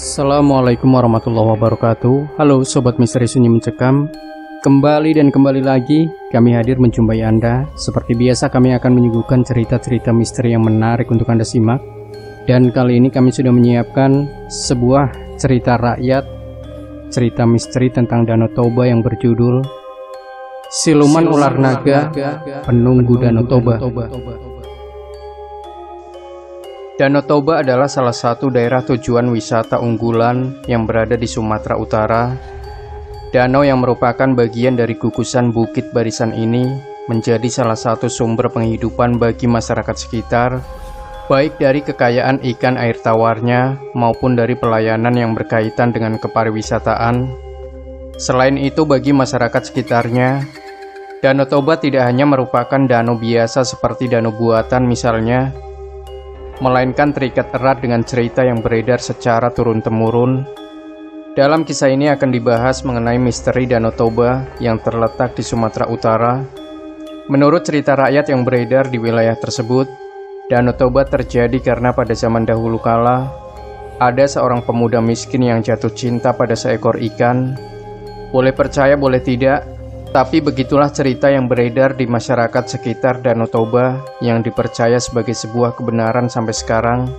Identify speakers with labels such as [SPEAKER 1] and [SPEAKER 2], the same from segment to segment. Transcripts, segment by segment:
[SPEAKER 1] Assalamualaikum warahmatullahi wabarakatuh. Halo Sobat Misteri Sunyi Mencekam. Kembali lagi kami hadir menjumpai Anda. Seperti biasa kami akan menyuguhkan cerita-cerita misteri yang menarik untuk Anda simak. Dan kali ini kami sudah menyiapkan sebuah cerita rakyat, cerita misteri tentang Danau Toba yang berjudul Siluman Ular Naga Penunggu Danau Toba. Danau Toba adalah salah satu daerah tujuan wisata unggulan yang berada di Sumatera Utara. Danau yang merupakan bagian dari gugusan Bukit Barisan ini menjadi salah satu sumber penghidupan bagi masyarakat sekitar, baik dari kekayaan ikan air tawarnya maupun dari pelayanan yang berkaitan dengan kepariwisataan. Selain itu, bagi masyarakat sekitarnya, Danau Toba tidak hanya merupakan danau biasa seperti danau buatan misalnya, melainkan terikat erat dengan cerita yang beredar secara turun-temurun. Dalam kisah ini akan dibahas mengenai misteri Danau Toba yang terletak di Sumatera Utara. Menurut cerita rakyat yang beredar di wilayah tersebut, Danau Toba terjadi karena pada zaman dahulu kala, ada seorang pemuda miskin yang jatuh cinta pada seekor ikan. Boleh percaya boleh tidak, tapi begitulah cerita yang beredar di masyarakat sekitar Danau Toba yang dipercaya sebagai sebuah kebenaran sampai sekarang.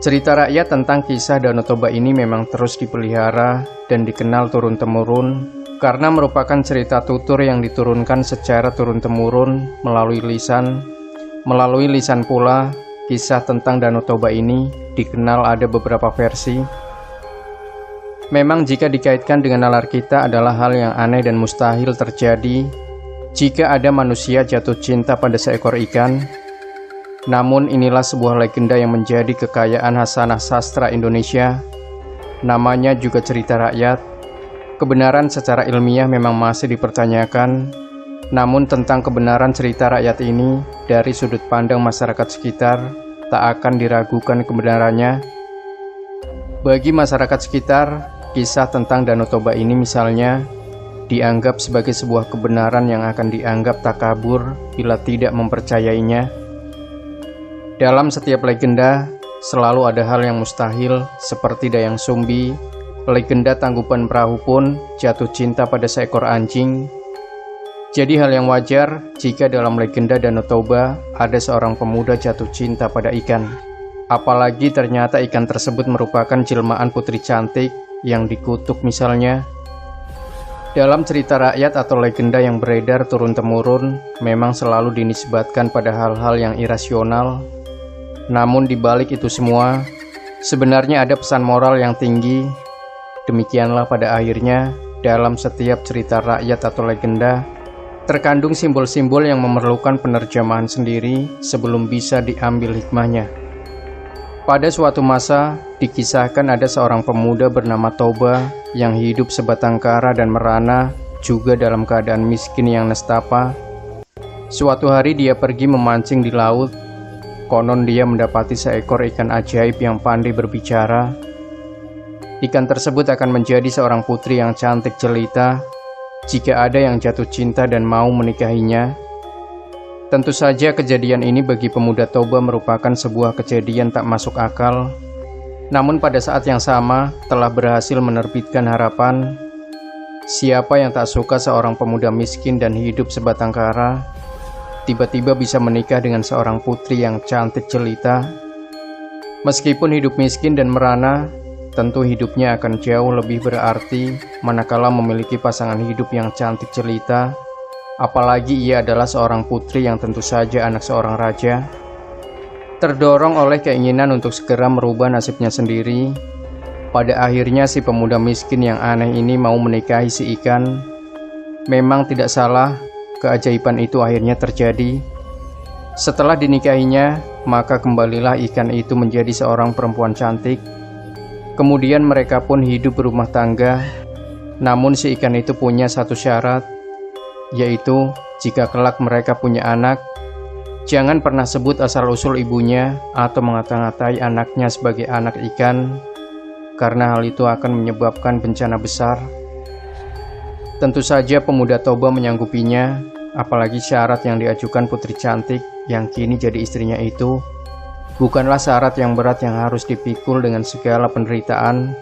[SPEAKER 1] Cerita rakyat tentang kisah Danau Toba ini memang terus dipelihara dan dikenal turun-temurun karena merupakan cerita tutur yang diturunkan secara turun-temurun melalui lisan. Melalui lisan pula, kisah tentang Danau Toba ini dikenal ada beberapa versi. Memang jika dikaitkan dengan nalar kita adalah hal yang aneh dan mustahil terjadi jika ada manusia jatuh cinta pada seekor ikan. Namun inilah sebuah legenda yang menjadi kekayaan hasanah sastra Indonesia. Namanya juga cerita rakyat. Kebenaran secara ilmiah memang masih dipertanyakan. Namun tentang kebenaran cerita rakyat ini dari sudut pandang masyarakat sekitar tak akan diragukan kebenarannya. Bagi masyarakat sekitar, kisah tentang Danau Toba ini misalnya dianggap sebagai sebuah kebenaran yang akan dianggap takabur bila tidak mempercayainya. Dalam setiap legenda selalu ada hal yang mustahil, seperti Dayang Sumbi. Legenda Tangkuban Perahu pun jatuh cinta pada seekor anjing. Jadi hal yang wajar jika dalam legenda Danau Toba ada seorang pemuda jatuh cinta pada ikan. Apalagi ternyata ikan tersebut merupakan jelmaan putri cantik yang dikutuk misalnya. Dalam cerita rakyat atau legenda yang beredar turun-temurun memang selalu dinisbatkan pada hal-hal yang irasional. Namun di balik itu semua, sebenarnya ada pesan moral yang tinggi. Demikianlah pada akhirnya, dalam setiap cerita rakyat atau legenda, terkandung simbol-simbol yang memerlukan penerjemahan sendiri sebelum bisa diambil hikmahnya. Pada suatu masa, dikisahkan ada seorang pemuda bernama Toba yang hidup sebatang kara dan merana, juga dalam keadaan miskin yang nestapa. Suatu hari dia pergi memancing di laut. Konon dia mendapati seekor ikan ajaib yang pandai berbicara. Ikan tersebut akan menjadi seorang putri yang cantik jelita jika ada yang jatuh cinta dan mau menikahinya. Tentu saja kejadian ini bagi pemuda Toba merupakan sebuah kejadian tak masuk akal. Namun pada saat yang sama telah berhasil menerbitkan harapan. Siapa yang tak suka seorang pemuda miskin dan hidup sebatang kara tiba-tiba bisa menikah dengan seorang putri yang cantik jelita? Meskipun hidup miskin dan merana, tentu hidupnya akan jauh lebih berarti manakala memiliki pasangan hidup yang cantik jelita. Apalagi ia adalah seorang putri yang tentu saja anak seorang raja. Terdorong oleh keinginan untuk segera merubah nasibnya sendiri, pada akhirnya si pemuda miskin yang aneh ini mau menikahi si ikan. Memang tidak salah, keajaiban itu akhirnya terjadi. Setelah dinikahinya, maka kembalilah ikan itu menjadi seorang perempuan cantik. Kemudian mereka pun hidup berumah tangga. Namun si ikan itu punya satu syarat, yaitu jika kelak mereka punya anak, jangan pernah sebut asal-usul ibunya atau mengata-ngatai anaknya sebagai anak ikan, karena hal itu akan menyebabkan bencana besar. Tentu saja pemuda Toba menyanggupinya, apalagi syarat yang diajukan putri cantik yang kini jadi istrinya itu. bukanlah syarat yang berat yang harus dipikul dengan segala penderitaan.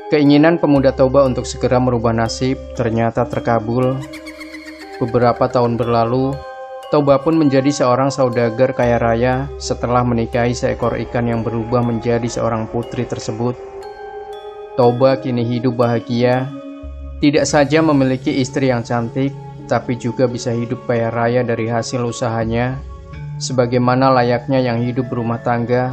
[SPEAKER 1] Keinginan pemuda Toba untuk segera merubah nasib ternyata terkabul. Beberapa tahun berlalu, Toba pun menjadi seorang saudagar kaya raya setelah menikahi seekor ikan yang berubah menjadi seorang putri tersebut. Toba kini hidup bahagia, tidak saja memiliki istri yang cantik, tapi juga bisa hidup kaya raya dari hasil usahanya, sebagaimana layaknya yang hidup berumah tangga.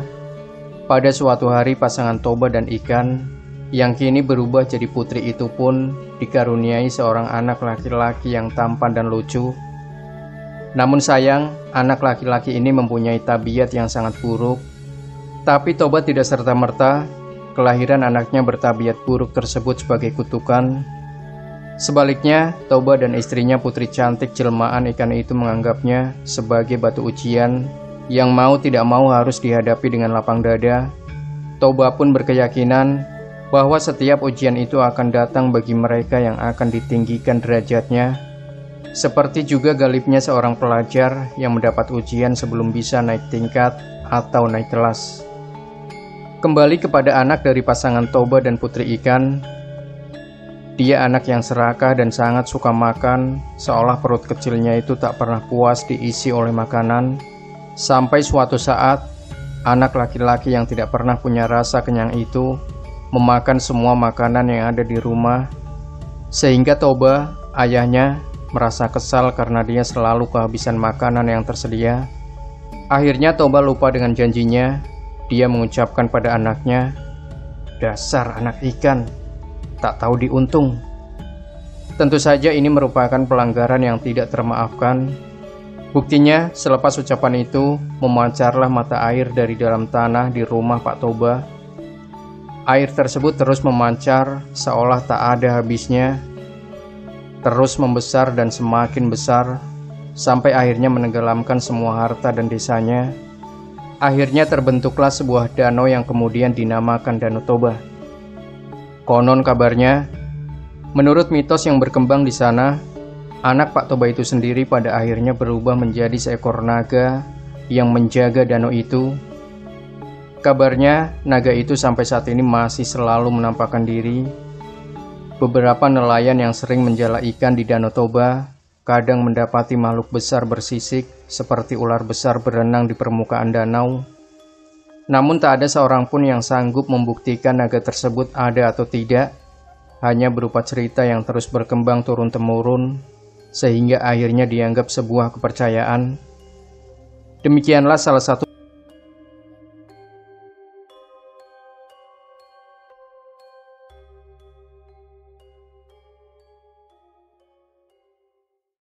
[SPEAKER 1] Pada suatu hari pasangan Toba dan ikan yang kini berubah jadi putri itu pun dikaruniai seorang anak laki-laki yang tampan dan lucu. Namun sayang, anak laki-laki ini mempunyai tabiat yang sangat buruk. Tapi Toba tidak serta-merta kelahiran anaknya bertabiat buruk tersebut sebagai kutukan. Sebaliknya, Toba dan istrinya putri cantik jelmaan ikan itu menganggapnya sebagai batu ujian yang mau tidak mau harus dihadapi dengan lapang dada. Toba pun berkeyakinan bahwa setiap ujian itu akan datang bagi mereka yang akan ditinggikan derajatnya. Seperti juga galibnya seorang pelajar yang mendapat ujian sebelum bisa naik tingkat atau naik kelas. Kembali kepada anak dari pasangan Toba dan putri ikan. Dia anak yang serakah dan sangat suka makan, seolah perut kecilnya itu tak pernah puas diisi oleh makanan. Sampai suatu saat, anak laki-laki yang tidak pernah punya rasa kenyang itu memakan semua makanan yang ada di rumah. Sehingga Toba, ayahnya, merasa kesal karena dia selalu kehabisan makanan yang tersedia. Akhirnya Toba lupa dengan janjinya. Dia mengucapkan pada anaknya, "Dasar anak ikan, tak tahu diuntung." Tentu saja ini merupakan pelanggaran yang tidak termaafkan. Buktinya, selepas ucapan itu, memancarlah mata air dari dalam tanah di rumah Pak Toba. Air tersebut terus memancar seolah tak ada habisnya, terus membesar dan semakin besar, sampai akhirnya menenggelamkan semua harta dan desanya. Akhirnya terbentuklah sebuah danau yang kemudian dinamakan Danau Toba. Konon kabarnya, menurut mitos yang berkembang di sana, anak Pak Toba itu sendiri pada akhirnya berubah menjadi seekor naga yang menjaga danau itu. Kabarnya, naga itu sampai saat ini masih selalu menampakkan diri. Beberapa nelayan yang sering menjala ikan di Danau Toba kadang mendapati makhluk besar bersisik seperti ular besar berenang di permukaan danau. Namun tak ada seorang pun yang sanggup membuktikan naga tersebut ada atau tidak, hanya berupa cerita yang terus berkembang turun-temurun, sehingga akhirnya dianggap sebuah kepercayaan. Demikianlah salah satu